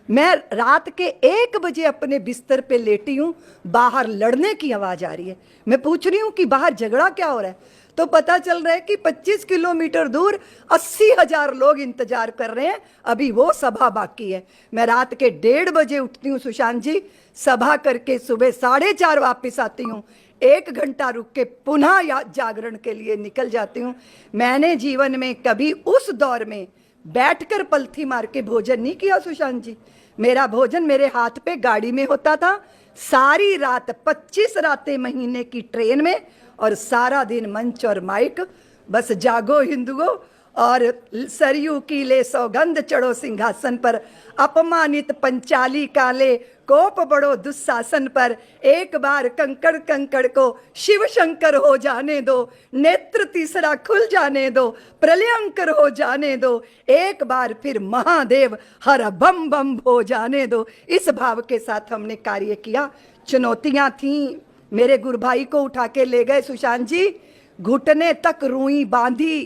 मैं रात के 1 बजे अपने बिस्तर पे लेटी हूँ, बाहर लड़ने की आवाज आ रही है। मैं पूछ रही हूँ कि बाहर झगड़ा क्या हो रहा है, तो पता चल रहा है कि 25 किलोमीटर दूर 80,000 लोग इंतजार कर रहे हैं, अभी वो सभा बाकी है। मैं रात के 1:30 बजे उठती हूँ सुशांत जी, सभा करके सुबह 4:30 वापस आती हूँ, 1 घंटा रुक के पुनः जागरण के लिए निकल जाती हूँ। मैंने जीवन में कभी उस दौर में बैठकर पलथी मार के भोजन नहीं किया सुशांत जी। मेरा भोजन मेरे हाथ पे गाड़ी में होता था, सारी रात 25 रातें महीने की ट्रेन में, और सारा दिन मंच और माइक, बस जागो हिंदुओं और सरयू की ले सौगंध चढ़ो सिंहासन पर, अपमानित पंचाली काले कोप बड़ो दुस्शासन पर, एक बार कंकड़ कंकड़ को शिव शंकर हो जाने दो, नेत्र तीसरा खुल जाने दो, प्रलयंकर हो जाने दो, एक बार फिर महादेव हर बम बम हो जाने दो। इस भाव के साथ हमने कार्य किया। चुनौतियां थीं, मेरे गुरु भाई को उठा के ले गए सुशांत जी, घुटने तक रुई बांधी,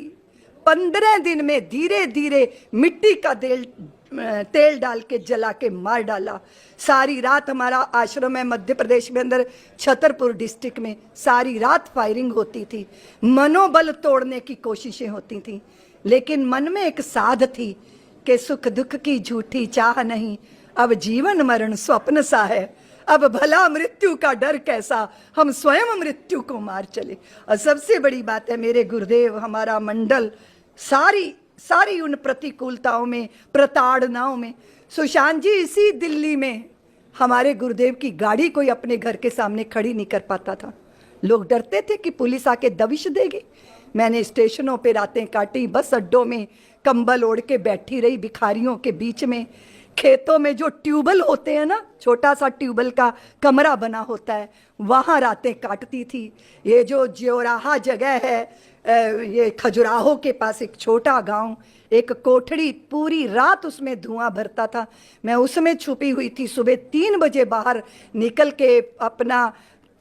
15 दिन में धीरे धीरे मिट्टी का तेल डाल के जला के मार डाला। सारी रात हमारा आश्रम है मध्य प्रदेश में अंदर छतरपुर डिस्ट्रिक्ट में, सारी रात फायरिंग होती थी, मनोबल तोड़ने की कोशिशें होती थी, लेकिन मन में एक साध थी कि सुख दुख की झूठी चाह नहीं, अब जीवन मरण स्वप्न सा है, अब भला मृत्यु का डर कैसा, हम स्वयं मृत्यु को मार चले। और सबसे बड़ी बात है, मेरे गुरुदेव, हमारा मंडल सारी उन प्रतिकूलताओं में, प्रताड़नाओं में, सुशांत जी इसी दिल्ली में हमारे गुरुदेव की गाड़ी कोई अपने घर के सामने खड़ी नहीं कर पाता था। लोग डरते थे कि पुलिस आके दबिश देगी। मैंने स्टेशनों पे रातें काटी, बस अड्डों में कंबल ओढ़ के बैठी रही, भिखारियों के बीच में, खेतों में जो ट्यूबवेल होते हैं ना, छोटा सा ट्यूबवेल का कमरा बना होता है, वहाँ रातें काटती थी। ये जो ज्योराहा जगह है, ये खजुराहो के पास एक छोटा गांव, एक कोठड़ी, पूरी रात उसमें धुआं भरता था, मैं उसमें छुपी हुई थी। सुबह 3 बजे बाहर निकल के अपना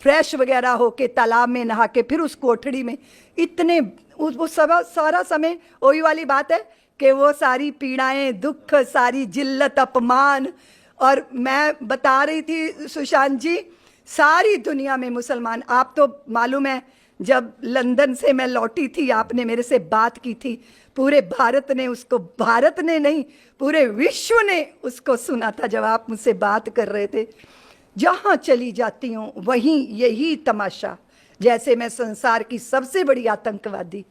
फ्रेश वगैरह होके तालाब में नहा के फिर उस कोठड़ी में, इतने वो सारा समय वही वाली बात है कि वो सारी पीड़ाएं, दुख, सारी जिल्लत, अपमान। और मैं बता रही थी सुशांत जी, सारी दुनिया में मुसलमान, आप तो मालूम है जब लंदन से मैं लौटी थी, आपने मेरे से बात की थी, पूरे भारत ने उसको, भारत ने नहीं पूरे विश्व ने उसको सुना था जब आप मुझसे बात कर रहे थे। जहाँ चली जाती हूँ वहीं यही तमाशा, जैसे मैं संसार की सबसे बड़ी आतंकवादी,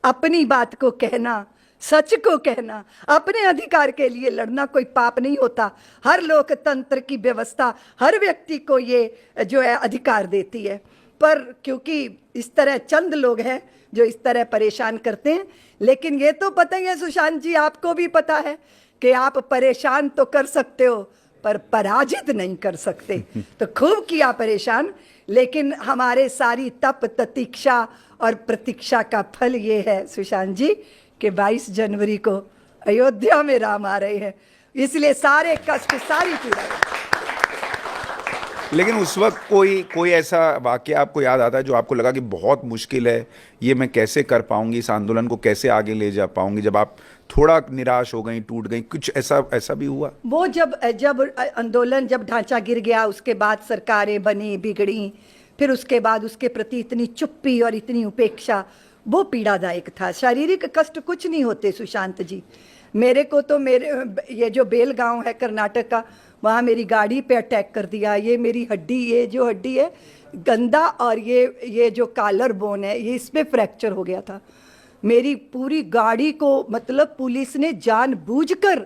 अपनी बात को कहना, सच को कहना, अपने अधिकार के लिए लड़ना कोई पाप नहीं होता। हर लोकतंत्र की व्यवस्था हर व्यक्ति को ये जो है अधिकार देती है, पर क्योंकि इस तरह चंद लोग हैं जो इस तरह परेशान करते हैं। लेकिन ये तो पता ही है सुशांत जी, आपको भी पता है कि आप परेशान तो कर सकते हो पर पराजित नहीं कर सकते। तो खूब किया परेशान, लेकिन हमारे सारी तप, ततीक्षा और प्रतीक्षा का फल ये है सुशांत जी कि 22 जनवरी को अयोध्या में राम आ रहे हैं, इसलिए सारे कष्ट, सारी पीड़ा। लेकिन उस वक्त कोई ऐसा वाकया आपको याद आता है जो आपको लगा कि बहुत मुश्किल है, ये मैं कैसे कर पाऊंगी, इस आंदोलन को कैसे आगे ले जा पाऊंगी, जब आप थोड़ा निराश हो गई, टूट गई, कुछ ऐसा भी हुआ? वो जब आंदोलन, जब ढांचा गिर गया, उसके बाद सरकारें बनी, बिगड़ी, फिर उसके बाद उसके प्रति इतनी चुप्पी और इतनी उपेक्षा, वो पीड़ादायक था। शारीरिक कष्ट कुछ नहीं होते सुशांत जी। मेरे को तो ये जो बेल गांव है कर्नाटक का, वहाँ मेरी गाड़ी पे अटैक कर दिया। ये मेरी हड्डी, ये जो हड्डी है गंदा, और ये जो कॉलर बोन है, ये इसमें फ्रैक्चर हो गया था। मेरी पूरी गाड़ी को मतलब पुलिस ने जानबूझकर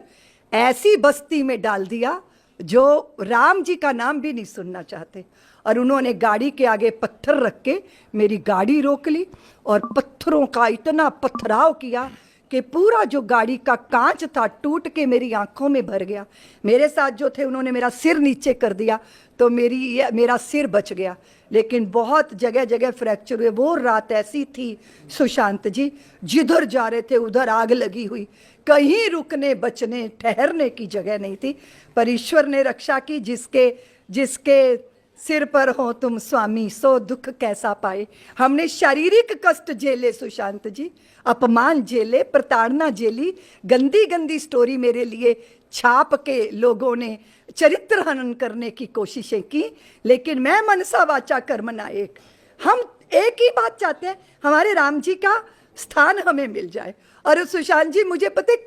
ऐसी बस्ती में डाल दिया जो राम जी का नाम भी नहीं सुनना चाहते, और उन्होंने गाड़ी के आगे पत्थर रख के मेरी गाड़ी रोक ली और पत्थरों का इतना पथराव किया कि पूरा जो गाड़ी का कांच था टूट के मेरी आंखों में भर गया। मेरे साथ जो थे उन्होंने मेरा सिर नीचे कर दिया तो मेरा सिर बच गया, लेकिन बहुत जगह जगह फ्रैक्चर हुए। वो रात ऐसी थी सुशांत जी, जिधर जा रहे थे उधर आग लगी हुई, कहीं रुकने, बचने, ठहरने की जगह नहीं थी। पर ईश्वर ने रक्षा की। जिसके सिर पर हो तुम स्वामी, सो दुख कैसा पाए। हमने शारीरिक कष्ट झेले सुशांत जी, अपमान झेले, प्रताड़ना झेली, गंदी गंदी स्टोरी मेरे लिए छाप के लोगों ने चरित्र हनन करने की कोशिशें की, लेकिन मैं मनसा वाचा कर्मणा एक, हम एक ही बात चाहते हैं, हमारे राम जी का स्थान हमें मिल जाए। और सुशांत जी, मुझे पता है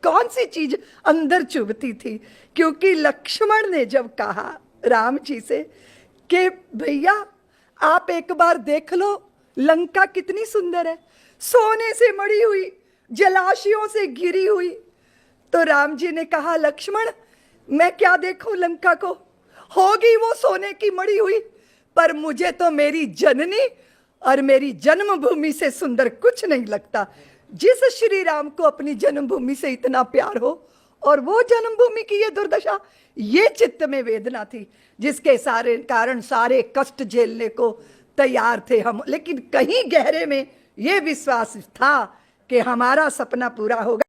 कौन सी चीज अंदर चुभती थी, क्योंकि लक्ष्मण ने जब कहा राम जी से कि भैया आप एक बार देख लो लंका कितनी सुंदर है, सोने से मड़ी हुई, जलाशयों से घिरी हुई, तो राम जी ने कहा लक्ष्मण मैं क्या देखूं लंका को, होगी वो सोने की मड़ी हुई, पर मुझे तो मेरी जननी और मेरी जन्मभूमि से सुंदर कुछ नहीं लगता। जिस श्री राम को अपनी जन्मभूमि से इतना प्यार हो और वो जन्मभूमि की ये दुर्दशा, ये चित्त में वेदना थी जिसके कारण सारे कष्ट झेलने को तैयार थे हम, लेकिन कहीं गहरे में ये विश्वास था कि हमारा सपना पूरा होगा।